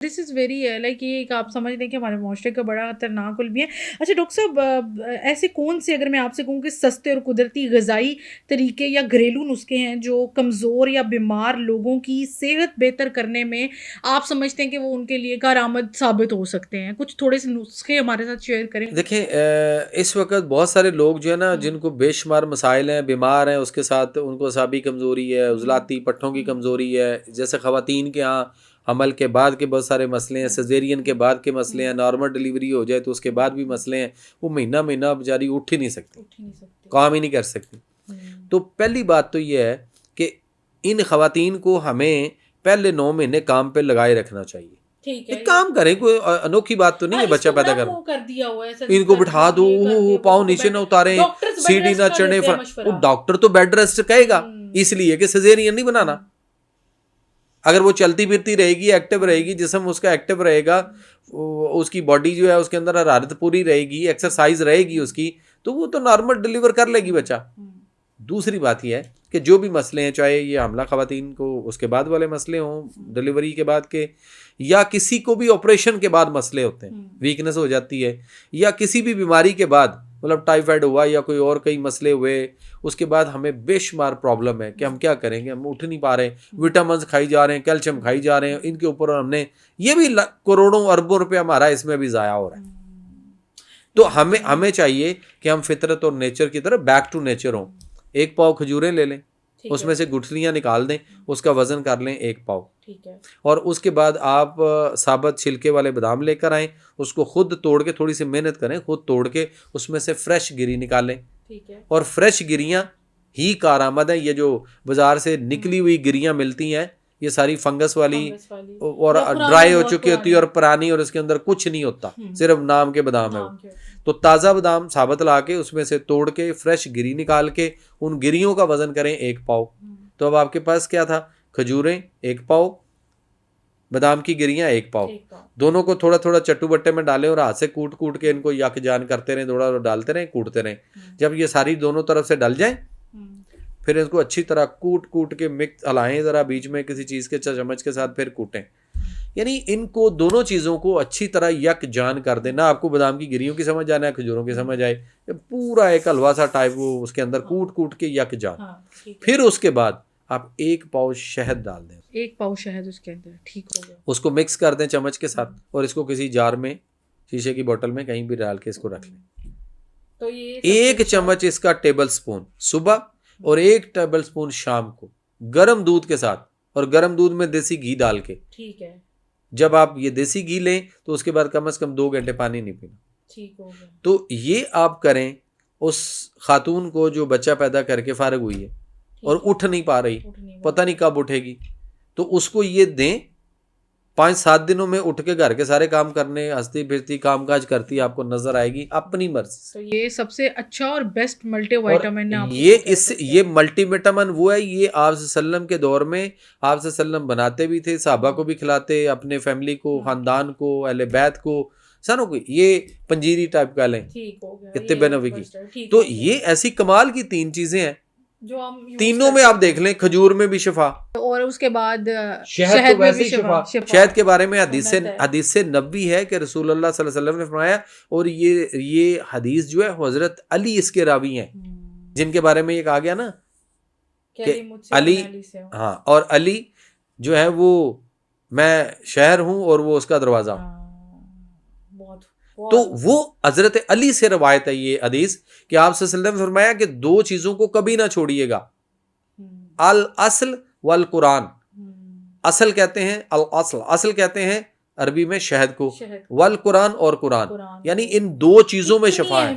This is very like یہ ایک آپ سمجھ لیں کہ ہمارے معاشرے کا بڑا خطرناک المیہ ہے. اچھا ڈاکٹر صاحب، ایسے کون سے، اگر میں آپ سے کہوں کہ سستے اور قدرتی غذائی طریقے یا گھریلو نسخے ہیں جو کمزور یا بیمار لوگوں کی صحت بہتر کرنے میں آپ سمجھتے ہیں کہ وہ ان کے لیے کارآمد ثابت ہو سکتے ہیں؟ کچھ تھوڑے سے نسخے ہمارے ساتھ شیئر کریں. دیکھیں اس وقت بہت سارے لوگ جو ہے نا جن کو بے شمار مسائل ہیں، بیمار ہیں، اس کے ساتھ ان کو اعصابی کمزوری ہے، عضلاتی پٹھوں کی کمزوری ہے، جیسے خواتین کے ہاں حمل کے بعد کے بہت سارے مسئلے ہیں، سیزیرین کے بعد کے مسئلے ہیں، نارمل ڈیلیوری ہو جائے تو اس کے بعد بھی مسئلے ہیں. وہ مہینہ مہینہ بیچاری اٹھ ہی نہیں سکتی، کام ہی نہیں کر سکتی. تو پہلی بات تو یہ ہے کہ ان خواتین کو ہمیں پہلے 9 مہینے کام پہ لگائے رکھنا چاہیے. کام کریں، کوئی انوکھی بات تو نہیں ہے بچہ پیدا کر ان کو بٹھا دو، پاؤں نیچے نہ اتاریں، سیڑھی نہ چڑھیں. وہ ڈاکٹر تو بیڈ ریسٹ کہے گا اس لیے کہ سیزیرین نہیں بنانا. اگر وہ چلتی پھرتی رہے گی، ایکٹیو رہے گی، جسم اس کا ایکٹیو رہے گا، اس کی باڈی جو ہے اس کے اندر حرارت پوری رہے گی، ایکسرسائز رہے گی اس کی، تو وہ تو نارمل ڈیلیور کر لے گی بچہ. دوسری بات یہ ہے کہ جو بھی مسئلے ہیں، چاہے یہ حاملہ خواتین کو اس کے بعد والے مسئلے ہوں، ڈیلیوری کے بعد کے، یا کسی کو بھی آپریشن کے بعد مسئلے ہوتے ہیں، ویکنس ہو جاتی ہے، یا کسی بھی بیماری کے بعد، مطلب ٹائیفائڈ ہوا یا کوئی اور کئی مسئلے ہوئے، اس کے بعد ہمیں بے شمار پرابلم ہے کہ ہم کیا کریں گے، ہم اٹھ نہیں پا رہے، وٹامنز کھائی جا رہے ہیں، کیلشیم کھائی جا رہے ہیں، ان کے اوپر ہم نے یہ بھی کروڑوں اربوں روپے ہمارا اس میں بھی ضائع ہو رہا ہے. تو ہمیں چاہیے کہ ہم فطرت اور نیچر کی طرف بیک ٹو نیچر ہوں. 1 پاؤ کھجوریں لے لیں، اس میں سے گٹھلیاں نکال دیں، اس کا وزن کر لیں 1 پاؤ، اور اس کے بعد آپ ثابت چھلکے والے بادام لے کر آئیں، اس کو خود توڑ کے، تھوڑی سی محنت کریں، خود توڑ کے اس میں سے فریش گری نکالیں. اور فریش گریاں ہی کارآمد ہیں. یہ جو بازار سے نکلی ہوئی گریاں ملتی ہیں یہ ساری فنگس والی اور ڈرائی ہو چکی ہوتی ہے اور پرانی، اور اس کے اندر کچھ نہیں ہوتا، صرف نام کے بادام ہے وہ. تو تازہ بادام ثابت لا کے اس میں سے توڑ کے فریش گری نکال کے ان گریوں کا وزن کریں 1 پاؤ. تو اب آپ کے پاس کیا تھا؟ کھجوریں 1 پاؤ، بادام کی گریاں 1 پاؤ. دونوں کو تھوڑا تھوڑا چٹو بٹے میں ڈالیں اور ہاتھ سے کوٹ کے ان کو یک جان کرتے رہیں، تھوڑا ڈالتے رہیں، کوٹتے رہیں. جب یہ ساری دونوں طرف سے ڈل جائیں پھر اس کو اچھی طرح کوٹ کے مکس ہلائیں، ذرا بیچ میں کسی چیز کے چمچ کے ساتھ، پھر کوٹیں. یعنی ان کو دونوں چیزوں کو اچھی طرح یک جان کر دیں. نہ آپ کو بادام کی گریوں کی سمجھ آنا ہے، کھجوروں کی سمجھ آئے، پورا ایک حلوہ سا ٹائپ وہ اس کے اندر کوٹ کے یک جان. پھر اس کے بعد آپ 1 پاؤ شہد ڈال دیں، 1 پاؤ شہد اس کے اندر، ٹھیک ہو گیا. اس کو مکس کر دیں چمچ کے ساتھ، اور اس کو کسی جار میں، شیشے کی بوتل میں کہیں بھی ڈال کے اس کو رکھ لیں. تو یہ 1 چمچ اس کا ٹیبل سپون صبح اور 1 ٹیبل سپون شام کو، گرم دودھ کے ساتھ، اور گرم دودھ میں دیسی گھی ڈال کے. ٹھیک ہے. جب آپ یہ دیسی گھی لیں تو اس کے بعد کم از کم 2 گھنٹے پانی نہیں پینا. ٹھیک ہو گیا. تو یہ آپ کریں اس خاتون کو جو بچہ پیدا کر کے فارغ ہوئی ہے اور اٹھ نہیں پا رہی، پتہ نہیں کب اٹھے گی، تو اس کو یہ دیں. 5-7 دنوں میں اٹھ کے گھر کے سارے کام کرنے، ہنستی پھرتی کام کاج کرتی آپ کو نظر آئے گی اپنی مرضی سے. تو یہ سب سے اچھا اور بیسٹ ملٹی وائٹامن ہے. یہ ملٹی وٹامن وہ ہے، یہ آپ صلی اللہ علیہ وسلم کے دور میں آپ صلی اللہ علیہ وسلم بناتے بھی تھے، صحابہ کو بھی کھلاتے، اپنے فیملی کو، خاندان کو، اہل بیت کو، سنوں کو. یہ پنجیری ٹائپ کا لیں طب نبوی کی. تو یہ ایسی کمال کی 3 چیزیں ہیں جو تینوں میں آپ دیکھ لیں. کھجور میں بھی شفا، اور اس کے بعد شہد میں بھی شفا. شہد کے بارے میں حدیث نبوی ہے کہ رسول اللہ صلی اللہ علیہ وسلم نے فرمایا، اور یہ حدیث جو ہے حضرت علی اس کے راوی ہیں، جن کے بارے میں یہ کہا گیا نا کہ علی، ہاں، اور علی جو ہے وہ میں شہر ہوں اور وہ اس کا دروازہ ہوں. تو وہ حضرت علی سے روایت ہے یہ حدیث کہ آپ صلی اللہ علیہ وسلم نے فرمایا کہ 2 چیزوں کو کبھی نہ چھوڑیے گا، الاصل والقرآن. اصل کہتے ہیں اصل کہتے ہیں عربی میں شہد کو، والقرآن اور قرآن، یعنی ان 2 چیزوں میں شفا ہے.